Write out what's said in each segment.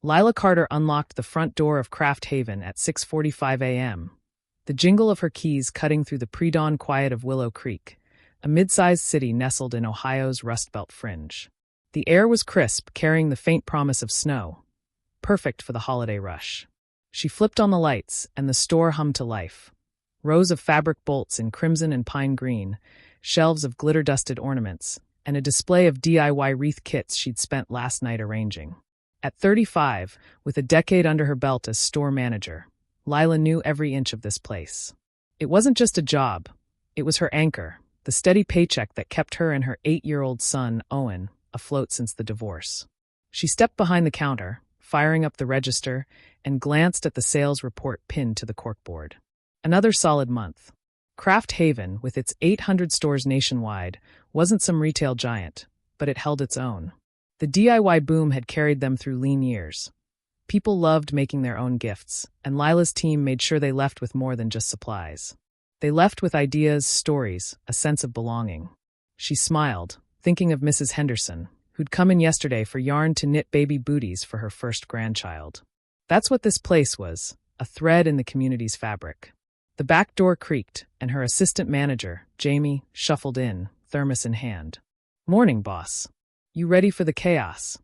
Lila Carter unlocked the front door of Craft Haven at 6:45 a.m., the jingle of her keys cutting through the pre-dawn quiet of Willow Creek, a mid-sized city nestled in Ohio's Rust Belt fringe. The air was crisp, carrying the faint promise of snow, perfect for the holiday rush. She flipped on the lights, and the store hummed to life. Rows of fabric bolts in crimson and pine green, shelves of glitter-dusted ornaments, and a display of DIY wreath kits she'd spent last night arranging. At 35, with a decade under her belt as store manager, Lila knew every inch of this place. It wasn't just a job. It was her anchor, the steady paycheck that kept her and her 8-year-old son, Owen, afloat since the divorce. She stepped behind the counter, firing up the register, and glanced at the sales report pinned to the corkboard. Another solid month. Craft Haven, with its 800 stores nationwide, wasn't some retail giant, but it held its own. The DIY boom had carried them through lean years. People loved making their own gifts, and Lila's team made sure they left with more than just supplies. They left with ideas, stories, a sense of belonging. She smiled, thinking of Mrs. Henderson, who'd come in yesterday for yarn to knit baby booties for her first grandchild. That's what this place was, a thread in the community's fabric. The back door creaked, and her assistant manager, Jamie, shuffled in, thermos in hand. "Morning, boss. You ready for the chaos?"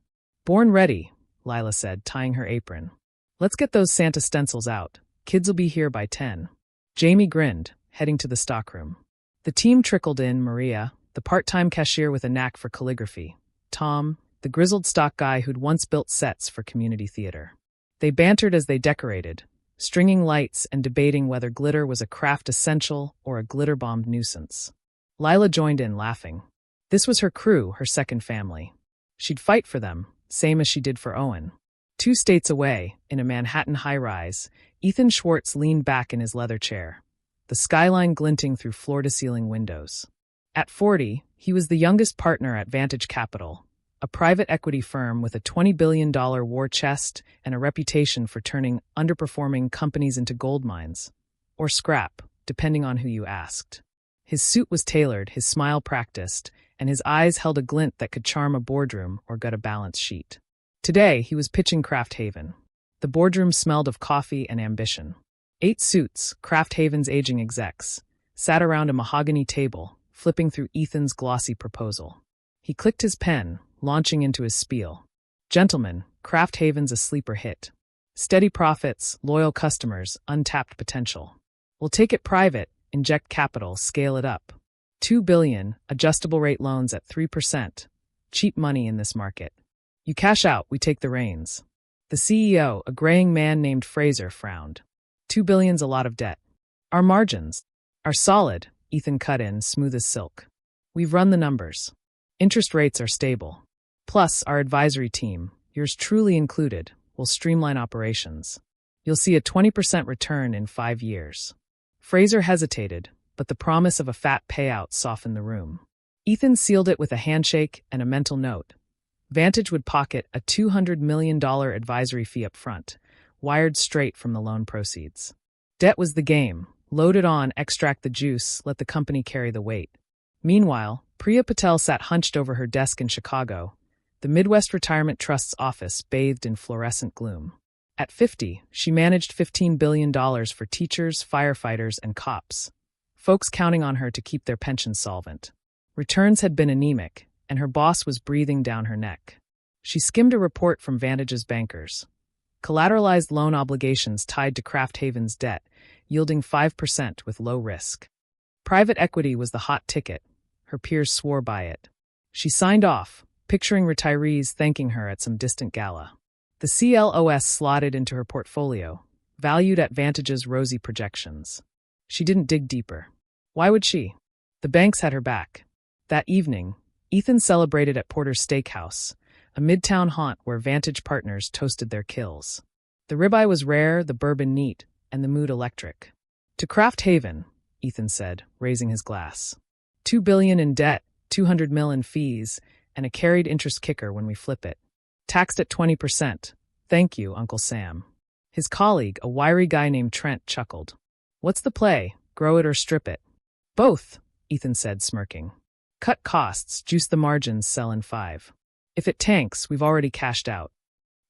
"Born ready," Lila said, tying her apron. "Let's get those Santa stencils out. Kids'll be here by 10. Jamie grinned, heading to the stockroom. The team trickled in: Maria, the part-time cashier with a knack for calligraphy; Tom, the grizzled stock guy who'd once built sets for community theater. They bantered as they decorated, stringing lights and debating whether glitter was a craft essential or a glitter-bombed nuisance. Lila joined in, laughing. This was her crew, her second family. She'd fight for them, same as she did for Owen. 2 states away, in a Manhattan high-rise, Ethan Schwartz leaned back in his leather chair, the skyline glinting through floor-to-ceiling windows. At 40, he was the youngest partner at Vantage Capital, a private equity firm with a $20 billion war chest and a reputation for turning underperforming companies into gold mines, or scrap, depending on who you asked. His suit was tailored, his smile practiced, and his eyes held a glint that could charm a boardroom or gut a balance sheet. Today, he was pitching Craft Haven. The boardroom smelled of coffee and ambition. 8 suits, Craft Haven's aging execs, sat around a mahogany table, flipping through Ethan's glossy proposal. He clicked his pen, launching into his spiel. "Gentlemen, Craft Haven's a sleeper hit. Steady profits, loyal customers, untapped potential. We'll take it private, inject capital, scale it up. $2 billion, adjustable rate loans at 3%. Cheap money in this market. You cash out, we take the reins." The CEO, a graying man named Fraser, frowned. $2 billion's a lot of debt. "Our margins are solid," Ethan cut in, smooth as silk. "We've run the numbers. Interest rates are stable. Plus, our advisory team, yours truly included, will streamline operations. You'll see a 20% return in 5 years." Fraser hesitated, but the promise of a fat payout softened the room. Ethan sealed it with a handshake and a mental note. Vantage would pocket a $200 million advisory fee up front, wired straight from the loan proceeds. Debt was the game. Load it on, extract the juice, let the company carry the weight. Meanwhile, Priya Patel sat hunched over her desk in Chicago, the Midwest Retirement Trust's office bathed in fluorescent gloom. At 50, she managed $15 billion for teachers, firefighters, and cops, folks counting on her to keep their pensions solvent. Returns had been anemic, and her boss was breathing down her neck. She skimmed a report from Vantage's bankers. Collateralized loan obligations tied to Craft Haven's debt, yielding 5% with low risk. Private equity was the hot ticket. Her peers swore by it. She signed off, picturing retirees thanking her at some distant gala. The CLOS slotted into her portfolio, valued at Vantage's rosy projections. She didn't dig deeper. Why would she? The banks had her back. That evening, Ethan celebrated at Porter's Steakhouse, a midtown haunt where Vantage partners toasted their kills. The ribeye was rare, the bourbon neat, and the mood electric. "To Craft Haven," Ethan said, raising his glass. $2 billion in debt, $200 million in fees, and a carried interest kicker when we flip it. Taxed at 20%. Thank you, Uncle Sam. His colleague, a wiry guy named Trent, chuckled. "What's the play? Grow it or strip it?" "Both," Ethan said, smirking. "Cut costs, juice the margins, sell in 5. If it tanks, we've already cashed out."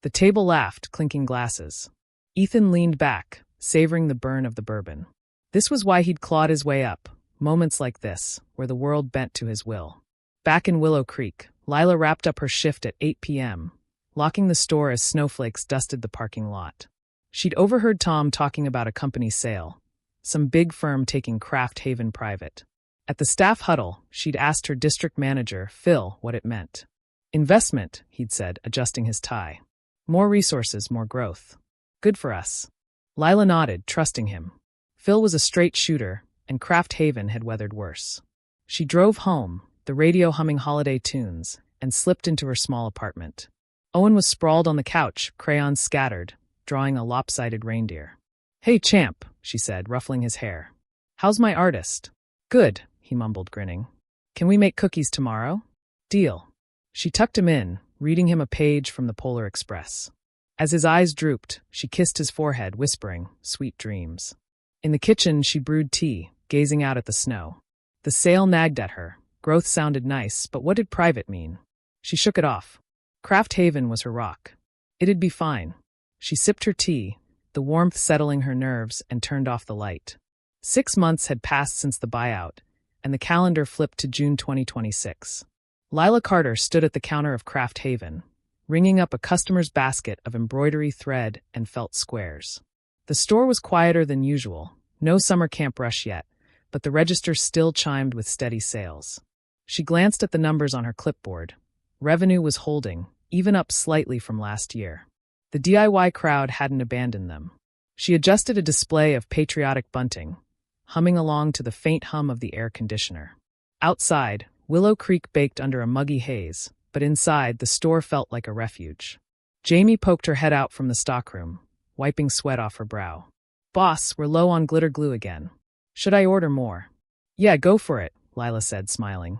The table laughed, clinking glasses. Ethan leaned back, savoring the burn of the bourbon. This was why he'd clawed his way up, moments like this, where the world bent to his will. Back in Willow Creek, Lila wrapped up her shift at 8 p.m., locking the store as snowflakes dusted the parking lot. She'd overheard Tom talking about a company sale, some big firm taking Craft Haven private. At the staff huddle, she'd asked her district manager, Phil, what it meant. Investment, he'd said, adjusting his tie. More resources, more growth. Good for us. Lila nodded, trusting him. Phil was a straight shooter, and Craft Haven had weathered worse. She drove home, the radio humming holiday tunes, and slipped into her small apartment. Owen was sprawled on the couch, crayons scattered, drawing a lopsided reindeer. Hey, champ, she said, ruffling his hair. How's my artist? Good, he mumbled, grinning. Can we make cookies tomorrow? Deal. She tucked him in, reading him a page from the Polar Express. As his eyes drooped, she kissed his forehead, whispering, sweet dreams. In the kitchen, she brewed tea, gazing out at the snow. The sale nagged at her. Growth sounded nice, but what did private mean? She shook it off. Craft Haven was her rock. It'd be fine. She sipped her tea, the warmth settling her nerves, and turned off the light. 6 months had passed since the buyout, and the calendar flipped to June 2026. Lila Carter stood at the counter of Craft Haven, ringing up a customer's basket of embroidery thread and felt squares. The store was quieter than usual, no summer camp rush yet, but the register still chimed with steady sales. She glanced at the numbers on her clipboard. Revenue was holding, even up slightly from last year. The DIY crowd hadn't abandoned them. She adjusted a display of patriotic bunting, humming along to the faint hum of the air conditioner. Outside, Willow Creek baked under a muggy haze, but inside, the store felt like a refuge. Jamie poked her head out from the stockroom, wiping sweat off her brow. Boss, we're low on glitter glue again. Should I order more? Yeah, go for it, Lila said, smiling.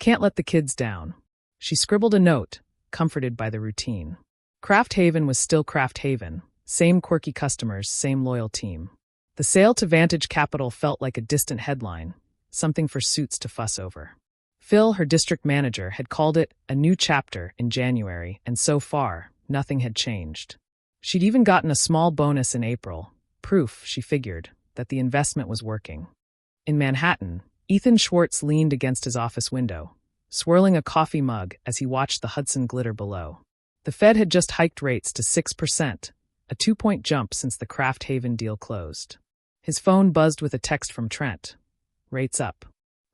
Can't let the kids down. She scribbled a note, comforted by the routine. Craft Haven was still Craft Haven, same quirky customers, same loyal team. The sale to Vantage Capital felt like a distant headline, something for Suits to fuss over. Phil, her district manager, had called it a new chapter in January, and so far, nothing had changed. She'd even gotten a small bonus in April, proof, she figured, that the investment was working. In Manhattan, Ethan Schwartz leaned against his office window, swirling a coffee mug as he watched the Hudson glitter below. The Fed had just hiked rates to 6%, a 2-point jump since the Craft Haven deal closed. His phone buzzed with a text from Trent. Rates up.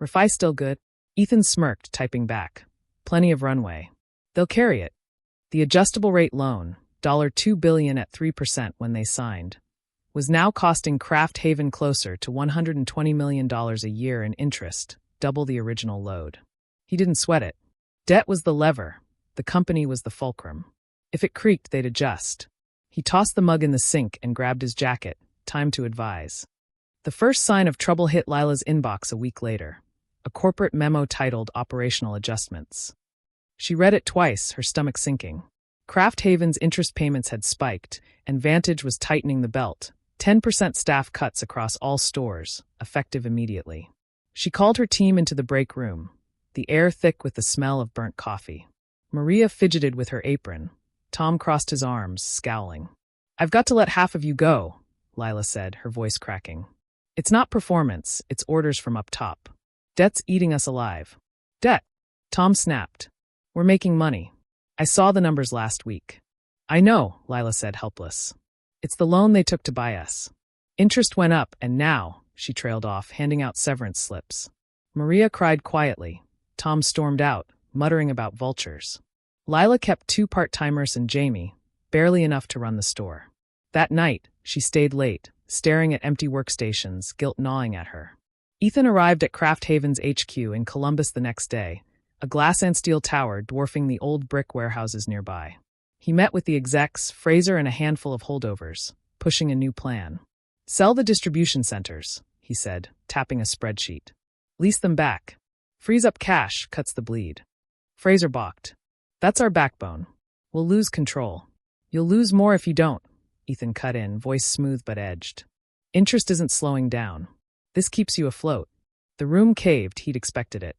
Refi still good? Ethan smirked, typing back. Plenty of runway. They'll carry it. The adjustable rate loan, $2 billion at 3% when they signed, was now costing Craft Haven closer to $120 million a year in interest, double the original load. He didn't sweat it. Debt was the lever. The company was the fulcrum. If it creaked, they'd adjust. He tossed the mug in the sink and grabbed his jacket. Time to advise. The first sign of trouble hit Lila's inbox a week later. A corporate memo titled Operational Adjustments. She read it twice, her stomach sinking. Craft Haven's interest payments had spiked, and Vantage was tightening the belt. 10% staff cuts across all stores, effective immediately. She called her team into the break room, the air thick with the smell of burnt coffee. Maria fidgeted with her apron. Tom crossed his arms, scowling. I've got to let half of you go, Lila said, her voice cracking. It's not performance, it's orders from up top. Debt's eating us alive. Debt? Tom snapped. We're making money. I saw the numbers last week. I know, Lila said, helpless. It's the loan they took to buy us. Interest went up, and now, she trailed off, handing out severance slips. Maria cried quietly. Tom stormed out, muttering about vultures. Lila kept 2 part-timers and Jamie, barely enough to run the store. That night, she stayed late, staring at empty workstations, guilt gnawing at her. Ethan arrived at Craft Haven's HQ in Columbus the next day, a glass and steel tower dwarfing the old brick warehouses nearby. He met with the execs, Fraser, and a handful of holdovers, pushing a new plan. Sell the distribution centers, he said, tapping a spreadsheet. Lease them back. Frees up cash, cuts the bleed. Fraser balked. That's our backbone. We'll lose control. You'll lose more if you don't, Ethan cut in, voice smooth but edged. Interest isn't slowing down. This keeps you afloat. The room caved, he'd expected it.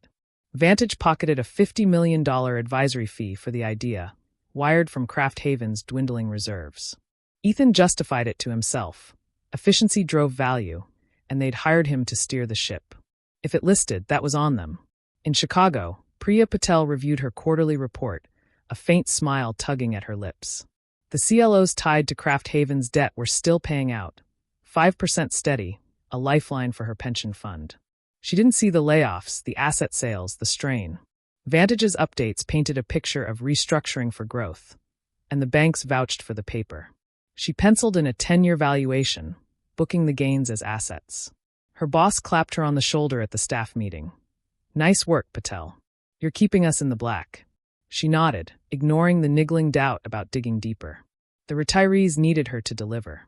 Vantage pocketed a $50 million advisory fee for the idea, wired from Craft Haven's dwindling reserves. Ethan justified it to himself. Efficiency drove value, and they'd hired him to steer the ship. If it listed, that was on them. In Chicago, Priya Patel reviewed her quarterly report, a faint smile tugging at her lips. The CLOs tied to Craft Haven's debt were still paying out, 5% steady, a lifeline for her pension fund. She didn't see the layoffs, the asset sales, the strain. Vantage's updates painted a picture of restructuring for growth, and the banks vouched for the paper. She penciled in a 10-year valuation, booking the gains as assets. Her boss clapped her on the shoulder at the staff meeting. "Nice work, Patel. You're keeping us in the black." She nodded, ignoring the niggling doubt about digging deeper. The retirees needed her to deliver.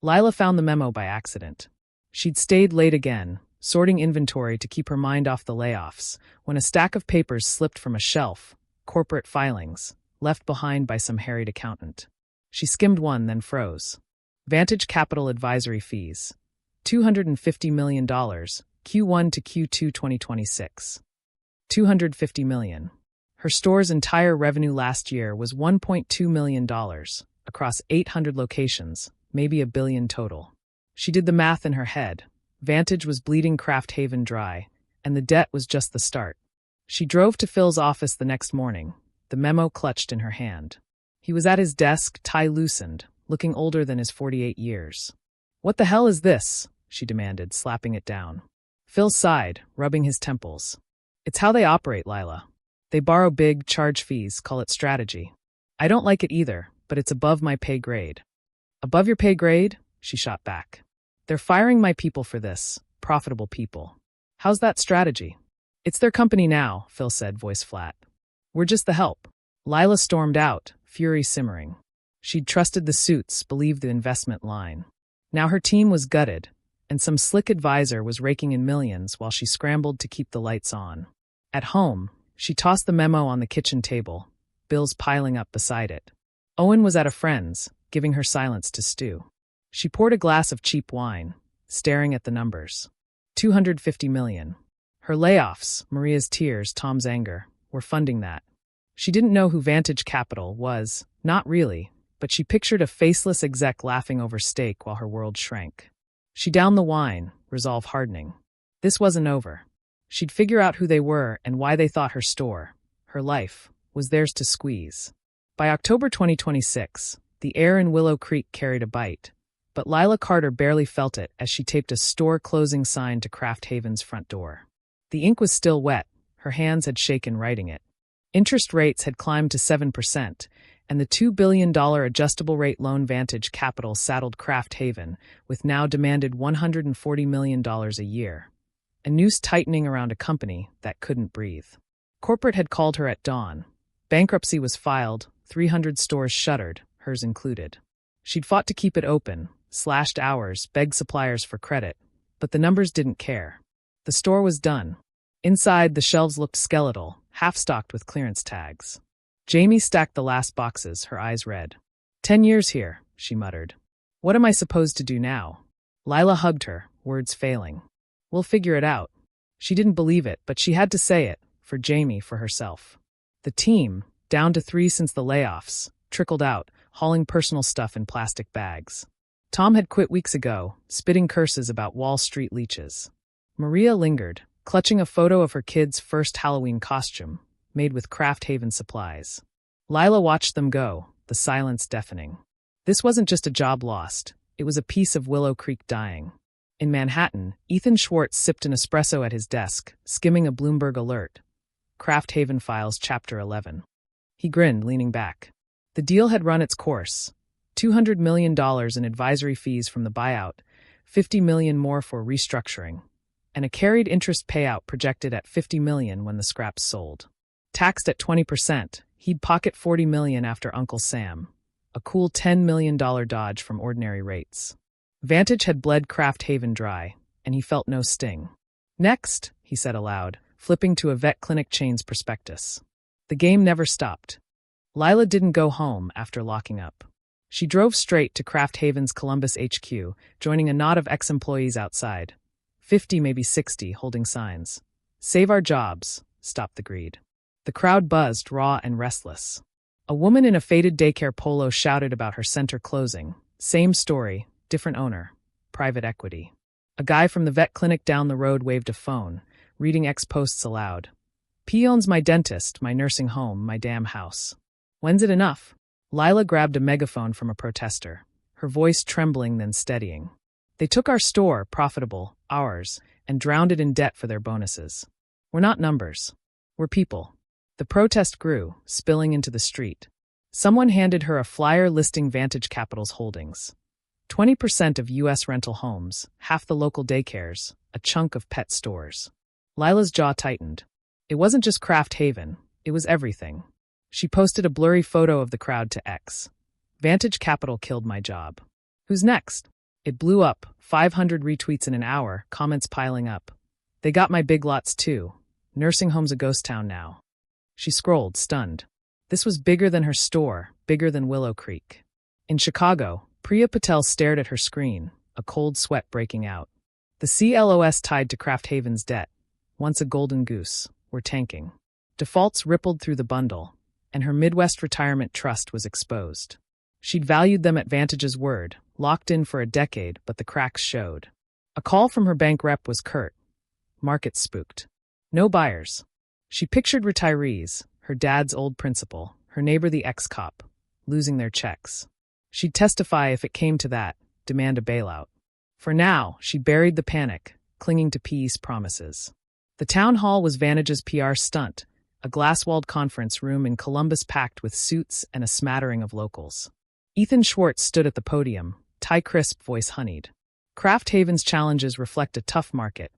Lila found the memo by accident. She'd stayed late again, sorting inventory to keep her mind off the layoffs, when a stack of papers slipped from a shelf, corporate filings, left behind by some harried accountant. She skimmed one, then froze. Vantage Capital advisory fees. $250 million, Q1 to Q2 2026. $250 million. Her store's entire revenue last year was $1.2 million, across 800 locations, maybe $1 billion total. She did the math in her head. Vantage was bleeding Craft Haven dry, and the debt was just the start. She drove to Phil's office the next morning, the memo clutched in her hand. He was at his desk, tie loosened, looking older than his 48 years. "What the hell is this?" she demanded, slapping it down. Phil sighed, rubbing his temples. "It's how they operate, Lila. They borrow big, charge fees, call it strategy. I don't like it either, but it's above my pay grade." "Above your pay grade?" she shot back. "They're firing my people for this, profitable people. How's that strategy?" "It's their company now," Phil said, voice flat. "We're just the help." Lila stormed out, fury simmering. She'd trusted the suits, believed the investment line. Now her team was gutted, and some slick advisor was raking in millions while she scrambled to keep the lights on. At home, she tossed the memo on the kitchen table, bills piling up beside it. Owen was at a friend's, giving her silence to stew. She poured a glass of cheap wine, staring at the numbers. $250 million. Her layoffs, Maria's tears, Tom's anger, were funding that. She didn't know who Vantage Capital was, not really, but she pictured a faceless exec laughing over steak while her world shrank. She downed the wine, resolve hardening. This wasn't over. She'd figure out who they were and why they thought her store, her life, was theirs to squeeze. By October 2026, the air in Willow Creek carried a bite, but Lila Carter barely felt it as she taped a store-closing sign to Craft Haven's front door. The ink was still wet, her hands had shaken writing it. Interest rates had climbed to 7%, and the $2 billion adjustable-rate loan Vantage Capital saddled Craft Haven with now demanded $140 million a year. A noose tightening around a company that couldn't breathe. Corporate had called her at dawn. Bankruptcy was filed, 300 stores shuttered, hers included. She'd fought to keep it open, slashed hours, begged suppliers for credit, but the numbers didn't care. The store was done. Inside, the shelves looked skeletal, half-stocked with clearance tags. Jamie stacked the last boxes, her eyes red. 10 years here, she muttered. What am I supposed to do now? Lila hugged her, words failing. We'll figure it out. She didn't believe it, but she had to say it, for Jamie, for herself. The team, down to 3 since the layoffs, trickled out, hauling personal stuff in plastic bags. Tom had quit weeks ago, spitting curses about Wall Street leeches. Maria lingered, clutching a photo of her kid's first Halloween costume, made with Craft Haven supplies. Lila watched them go, the silence deafening. This wasn't just a job lost, it was a piece of Willow Creek dying. In Manhattan, Ethan Schwartz sipped an espresso at his desk, skimming a Bloomberg alert. Craft Haven Files Chapter 11. He grinned, leaning back. The deal had run its course. $200 million in advisory fees from the buyout, $50 million more for restructuring, and a carried interest payout projected at $50 million when the scraps sold. Taxed at 20%, he'd pocket $40 million after Uncle Sam, a cool $10 million dodge from ordinary rates. Vantage had bled Craft Haven dry, and he felt no sting. Next, he said aloud, flipping to a vet clinic chain's prospectus. The game never stopped. Lila didn't go home after locking up. She drove straight to Craft Haven's Columbus HQ, joining a knot of ex-employees outside. 50, maybe 60, holding signs. Save our jobs, stop the greed. The crowd buzzed, raw and restless. A woman in a faded daycare polo shouted about her center closing. Same story, different owner. Private equity. A guy from the vet clinic down the road waved a phone, reading ex-posts aloud. P owns my dentist, my nursing home, my damn house. When's it enough? Lila grabbed a megaphone from a protester, her voice trembling then steadying. They took our store, profitable, ours, and drowned it in debt for their bonuses. We're not numbers. We're people. The protest grew, spilling into the street. Someone handed her a flyer listing Vantage Capital's holdings. 20% of U.S. rental homes, half the local daycares, a chunk of pet stores. Lila's jaw tightened. It wasn't just Craft Haven, it was everything. She posted a blurry photo of the crowd to X. Vantage Capital killed my job. Who's next? It blew up, 500 retweets in an hour, comments piling up. They got my big lots too. Nursing home's a ghost town now. She scrolled, stunned. This was bigger than her store, bigger than Willow Creek. In Chicago, Priya Patel stared at her screen, a cold sweat breaking out. The CLOS tied to Craft Haven's debt, once a golden goose, were tanking. Defaults rippled through the bundle, and her Midwest retirement trust was exposed. She'd valued them at Vantage's word, locked in for a decade, but the cracks showed. A call from her bank rep was curt. Market spooked. No buyers. She pictured retirees, her dad's old principal, her neighbor the ex-cop, losing their checks. She'd testify if it came to that, demand a bailout. For now, she buried the panic, clinging to P's promises. The town hall was Vantage's PR stunt, a glass-walled conference room in Columbus packed with suits and a smattering of locals. Ethan Schwartz stood at the podium, tie crisp, voice honeyed. Craft Haven's challenges reflect a tough market,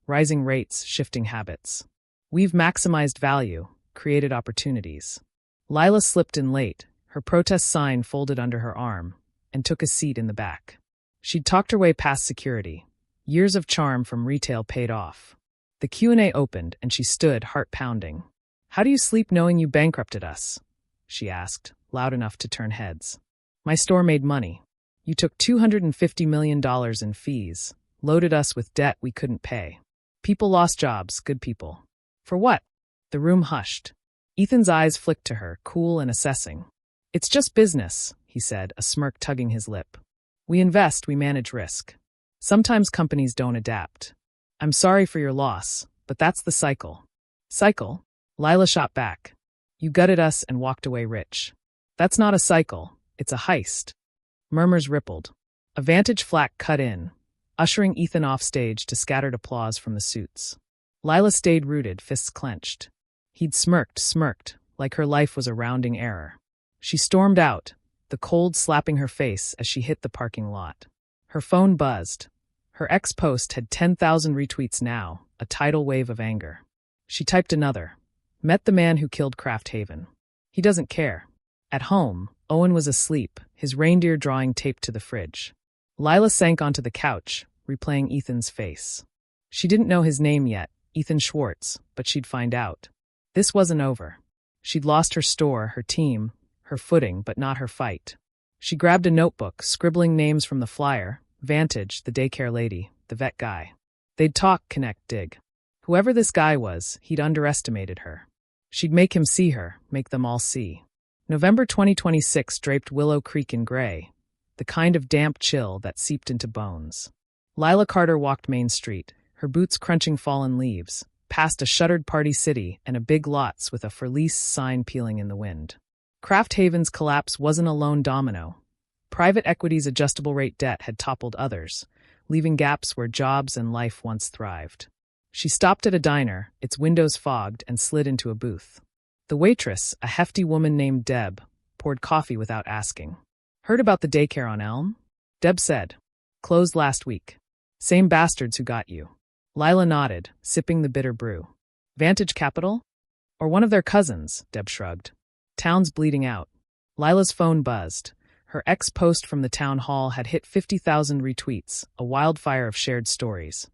rising rates, shifting habits. We've maximized value, created opportunities. Lila slipped in late, her protest sign folded under her arm, and took a seat in the back. She'd talked her way past security. Years of charm from retail paid off. The Q&A opened, and she stood, heart pounding. How do you sleep knowing you bankrupted us? She asked, loud enough to turn heads. My store made money. You took $250 million in fees, loaded us with debt we couldn't pay. People lost jobs, good people. For what? The room hushed. Ethan's eyes flicked to her, cool and assessing. It's just business, he said, a smirk tugging his lip. We invest, we manage risk. Sometimes companies don't adapt. I'm sorry for your loss, but that's the cycle. Cycle? Lila shot back. You gutted us and walked away rich. That's not a cycle, it's a heist. Murmurs rippled. A Vantage flack cut in, ushering Ethan off stage to scattered applause from the suits. Lila stayed rooted, fists clenched. He'd smirked, like her life was a rounding error. She stormed out, the cold slapping her face as she hit the parking lot. Her phone buzzed. Her ex-post had 10,000 retweets now, a tidal wave of anger. She typed another. Met the man who killed Craft Haven. He doesn't care. At home, Owen was asleep, his reindeer drawing taped to the fridge. Lila sank onto the couch, replaying Ethan's face. She didn't know his name yet, Ethan Schwartz, but she'd find out. This wasn't over. She'd lost her store, her team, her footing, but not her fight. She grabbed a notebook, scribbling names from the flyer, Vantage, the daycare lady, the vet guy. They'd talk, connect, dig. Whoever this guy was, he'd underestimated her. She'd make him see her, make them all see. November 2026 draped Willow Creek in gray, the kind of damp chill that seeped into bones. Lila Carter walked Main Street, her boots crunching fallen leaves, past a shuttered Party City and a Big Lots with a for lease sign peeling in the wind. Craft Haven's collapse wasn't a lone domino. Private equity's adjustable rate debt had toppled others, leaving gaps where jobs and life once thrived. She stopped at a diner, its windows fogged, and slid into a booth. The waitress, a hefty woman named Deb, poured coffee without asking. Heard about the daycare on Elm? Deb said. Closed last week. Same bastards who got you. Lila nodded, sipping the bitter brew. Vantage Capital? Or one of their cousins, Deb shrugged. Town's bleeding out. Lila's phone buzzed. Her ex-post from the town hall had hit 50,000 retweets, a wildfire of shared stories.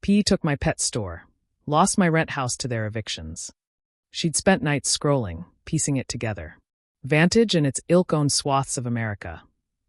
P took my pet store. Lost my rent house to their evictions. She'd spent nights scrolling, piecing it together. Vantage and its ilk owned swaths of America.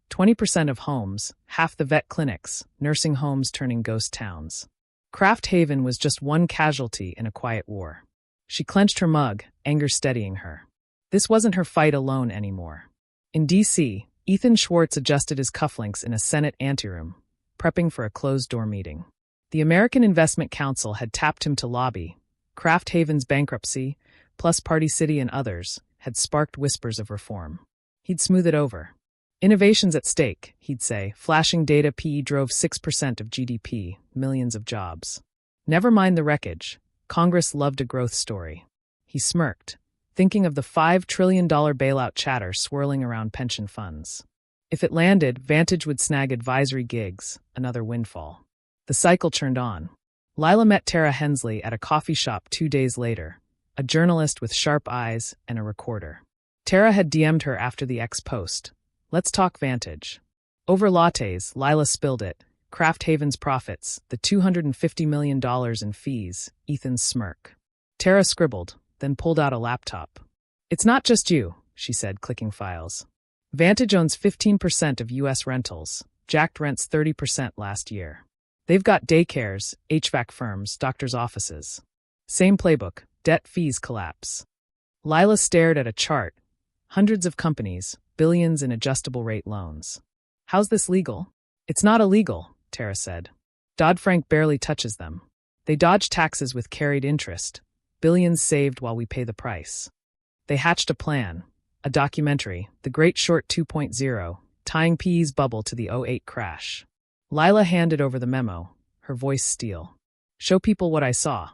20% of homes, half the vet clinics, nursing homes turning ghost towns. Craft Haven was just one casualty in a quiet war. She clenched her mug, anger steadying her. This wasn't her fight alone anymore. In D.C., Ethan Schwartz adjusted his cufflinks in a Senate anteroom, prepping for a closed-door meeting. The American Investment Council had tapped him to lobby. Kraft Haven's bankruptcy, plus Party City and others, had sparked whispers of reform. He'd smooth it over. Innovations at stake, he'd say. Flashing data PE drove 6% of GDP, millions of jobs. Never mind the wreckage. Congress loved a growth story. He smirked, thinking of the $5 trillion bailout chatter swirling around pension funds. If it landed, Vantage would snag advisory gigs, another windfall. The cycle churned on. Lila met Tara Hensley at a coffee shop 2 days later, a journalist with sharp eyes and a recorder. Tara had DM'd her after the ex-post. Let's talk Vantage. Over lattes, Lila spilled it. Kraft Haven's profits, the $250 million in fees, Ethan's smirk. Tara scribbled, then pulled out a laptop. It's not just you, she said, clicking files. Vantage owns 15% of U.S. rentals, jacked rents 30% last year. They've got daycares, HVAC firms, doctors' offices. Same playbook, debt fees collapse. Lila stared at a chart. Hundreds of companies, billions in adjustable rate loans. How's this legal? It's not illegal, Tara said. Dodd-Frank barely touches them. They dodge taxes with carried interest. Billions saved while we pay the price. They hatched a plan, a documentary, The Great Short 2.0, tying PE's bubble to the '08 crash. Lila handed over the memo, her voice steel. Show people what I saw.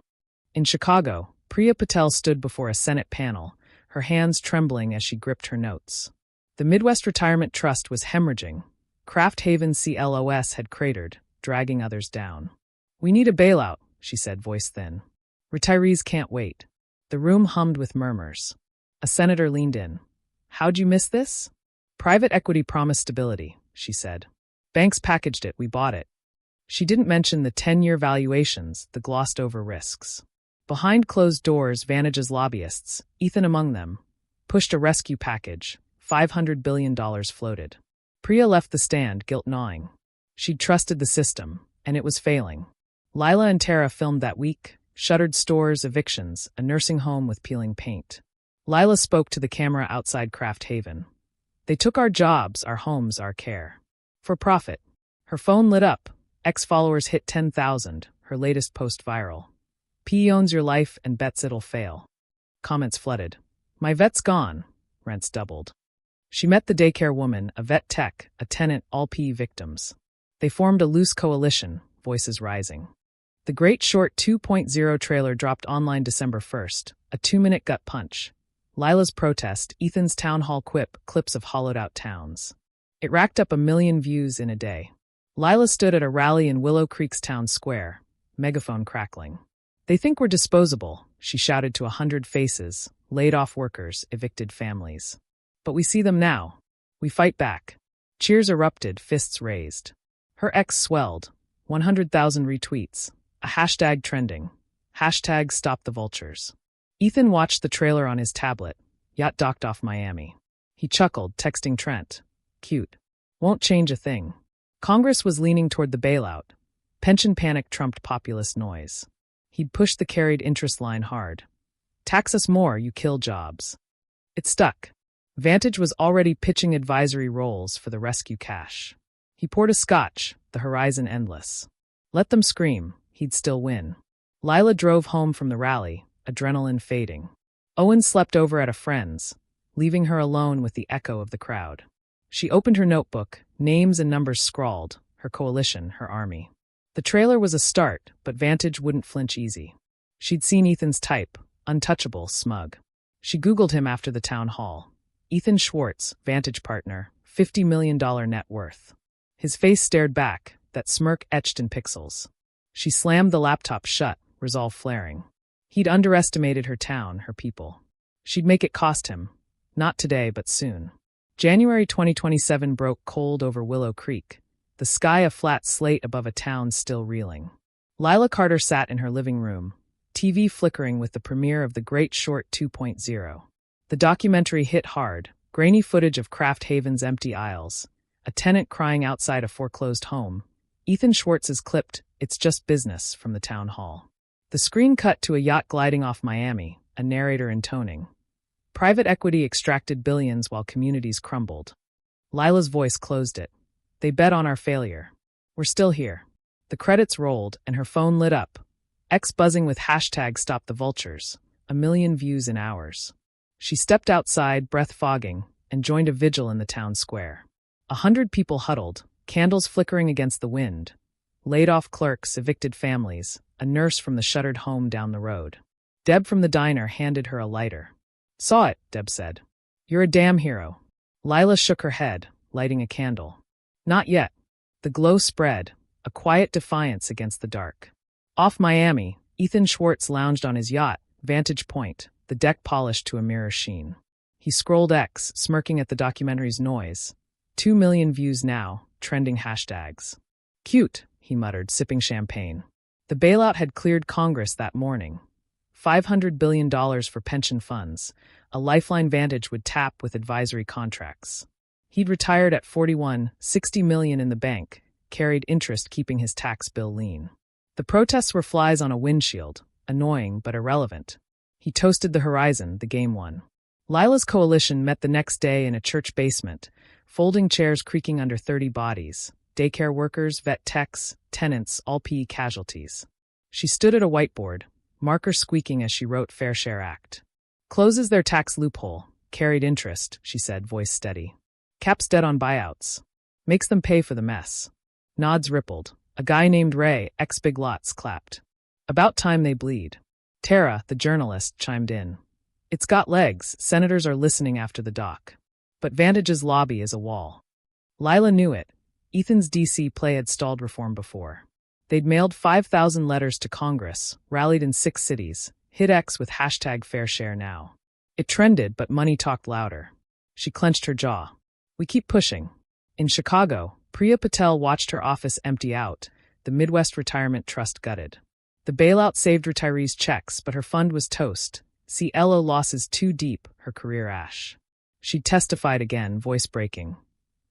In Chicago, Priya Patel stood before a Senate panel, her hands trembling as she gripped her notes. The Midwest Retirement Trust was hemorrhaging. Kraft Haven CLOS had cratered, dragging others down. We need a bailout, she said, voice thin. Retirees can't wait. The room hummed with murmurs. A senator leaned in. How'd you miss this? Private equity promised stability, she said. Banks packaged it, we bought it. She didn't mention the 10-year valuations, the glossed-over risks. Behind closed doors, Vantage's lobbyists, Ethan among them, pushed a rescue package. $500 billion floated. Priya left the stand, guilt gnawing. She'd trusted the system, and it was failing. Lila and Tara filmed that week, shuttered stores, evictions, a nursing home with peeling paint. Lila spoke to the camera outside Kraft Haven. They took our jobs, our homes, our care. For profit. Her phone lit up. Ex-followers hit 10,000, her latest post viral. PE owns your life and bets it'll fail. Comments flooded. My vet's gone. Rents doubled. She met the daycare woman, a vet tech, a tenant, all PE victims. They formed a loose coalition, voices rising. The Great Short 2.0 trailer dropped online December 1st, a 2-minute gut punch. Lila's protest, Ethan's town hall quip, clips of hollowed-out towns. It racked up 1 million views in a day. Lila stood at a rally in Willow Creek's town square, megaphone crackling. They think we're disposable, she shouted to 100 faces, laid-off workers, evicted families. But we see them now. We fight back. Cheers erupted, fists raised. Her ex swelled. 100,000 retweets. A hashtag trending. Hashtag stop the vultures. Ethan watched the trailer on his tablet. Yacht docked off Miami. He chuckled, texting Trent. Cute. Won't change a thing. Congress was leaning toward the bailout. Pension panic trumped populist noise. He'd pushed the carried interest line hard. Tax us more, you kill jobs. It stuck. Vantage was already pitching advisory roles for the rescue cash. He poured a scotch, the horizon endless. Let them scream, he'd still win. Lila drove home from the rally, adrenaline fading. Owen slept over at a friend's, leaving her alone with the echo of the crowd. She opened her notebook, names and numbers scrawled, her coalition, her army. The trailer was a start, but Vantage wouldn't flinch easy. She'd seen Ethan's type, untouchable, smug. She Googled him after the town hall. Ethan Schwartz, Vantage partner, $50 million net worth. His face stared back, that smirk etched in pixels. She slammed the laptop shut, resolve flaring. He'd underestimated her town, her people. She'd make it cost him. Not today, but soon. January 2027 broke cold over Willow Creek, the sky a flat slate above a town still reeling. Lila Carter sat in her living room, TV flickering with the premiere of The Great Short 2.0. The documentary hit hard, grainy footage of Kraft Haven's empty aisles, a tenant crying outside a foreclosed home. Ethan Schwartz's clipped, "It's just business," from the town hall. The screen cut to a yacht gliding off Miami, a narrator intoning. Private equity extracted billions while communities crumbled. Lila's voice closed it. They bet on our failure. We're still here. The credits rolled, and her phone lit up. X buzzing with hashtag Stop the Vultures. 1 million views in hours. She stepped outside, breath fogging, and joined a vigil in the town square. 100 people huddled, candles flickering against the wind. Laid-off clerks, evicted families, a nurse from the shuttered home down the road. Deb from the diner handed her a lighter. Saw it, Deb said. You're a damn hero. Lila shook her head, lighting a candle. Not yet. The glow spread, a quiet defiance against the dark. Off Miami, Ethan Schwartz lounged on his yacht, Vantage Point, the deck polished to a mirror sheen. He scrolled X, smirking at the documentary's noise. 2 million views now, trending hashtags. Cute, he muttered, sipping champagne. The bailout had cleared Congress that morning. $500 billion for pension funds, a lifeline Vantage would tap with advisory contracts. He'd retired at 41, $60 million in the bank, carried interest keeping his tax bill lean. The protests were flies on a windshield, annoying but irrelevant. He toasted the horizon, the game won. Lila's coalition met the next day in a church basement, folding chairs creaking under 30 bodies, daycare workers, vet techs, tenants, all PE casualties. She stood at a whiteboard, marker squeaking as she wrote Fair Share Act. Closes their tax loophole, carried interest, she said, voice steady. Caps debt on buyouts. Makes them pay for the mess. Nods rippled. A guy named Ray, ex-Big Lots, clapped. About time they bleed. Tara, the journalist, chimed in. It's got legs, senators are listening after the doc. But Vantage's lobby is a wall. Lila knew it. Ethan's DC play had stalled reform before. They'd mailed 5,000 letters to Congress, rallied in 6 cities, hit X with hashtag Fair Share Now. It trended, but money talked louder. She clenched her jaw. We keep pushing. In Chicago, Priya Patel watched her office empty out, the Midwest Retirement Trust gutted. The bailout saved retirees' checks, but her fund was toast. CLO losses too deep, her career ash. She testified again, voice breaking.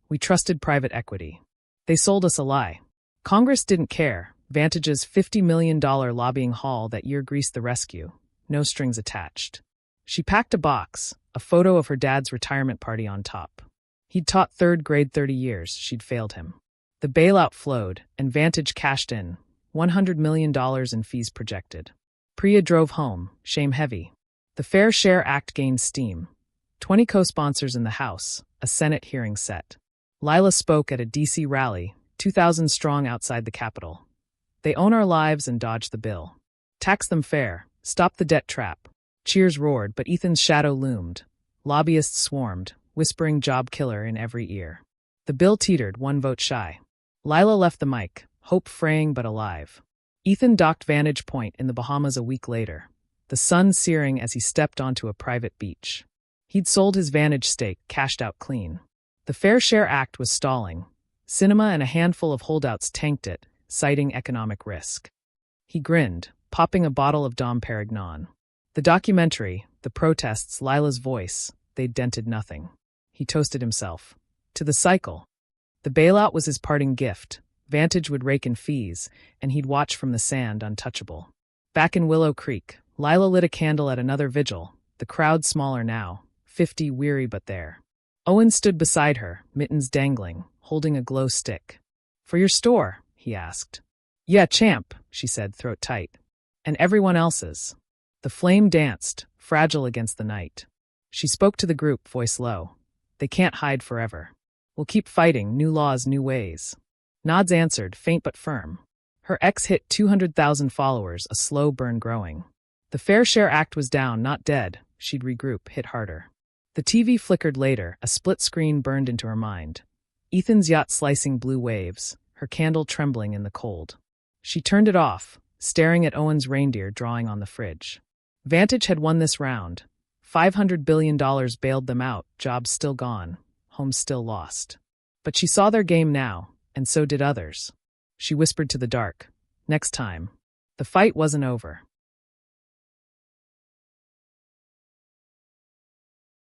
We trusted private equity. They sold us a lie. Congress didn't care. Vantage's $50 million lobbying haul that year greased the rescue. No strings attached. She packed a box, a photo of her dad's retirement party on top. He'd taught 3rd grade 30 years, she'd failed him. The bailout flowed, and Vantage cashed in, $100 million in fees projected. Priya drove home, shame heavy. The Fair Share Act gained steam. 20 co-sponsors in the House, a Senate hearing set. Lila spoke at a D.C. rally, 2,000 strong outside the Capitol. They own our lives and dodge the bill. Tax them fair, stop the debt trap. Cheers roared, but Ethan's shadow loomed. Lobbyists swarmed, whispering job killer in every ear. The bill teetered, 1 vote shy. Lila left the mic, hope fraying but alive. Ethan docked Vantage Point in the Bahamas a week later, the sun searing as he stepped onto a private beach. He'd sold his Vantage stake, cashed out clean. The Fair Share Act was stalling. Cinema and a handful of holdouts tanked it, citing economic risk. He grinned, popping a bottle of Dom Perignon. The documentary, the protests, Lila's voice, they'd dented nothing. He toasted himself. To the cycle. The bailout was his parting gift. Vantage would rake in fees, and he'd watch from the sand untouchable. Back in Willow Creek, Lila lit a candle at another vigil, the crowd smaller now, 50 weary but there. Owen stood beside her, mittens dangling, holding a glow stick. For your store, he asked. Yeah, champ, she said, throat tight. And everyone else's. The flame danced, fragile against the night. She spoke to the group, voice low. They can't hide forever. We'll keep fighting, new laws, new ways. Nods answered, faint but firm. Her ex hit 200,000 followers, a slow burn growing. The Fair Share Act was down, not dead. She'd regroup, hit harder. The TV flickered later, a split screen burned into her mind. Ethan's yacht slicing blue waves, her candle trembling in the cold. She turned it off, staring at Owen's reindeer drawing on the fridge. Vantage had won this round. $500 billion bailed them out, jobs still gone, homes still lost. But she saw their game now, and so did others. She whispered to the dark, next time. The fight wasn't over.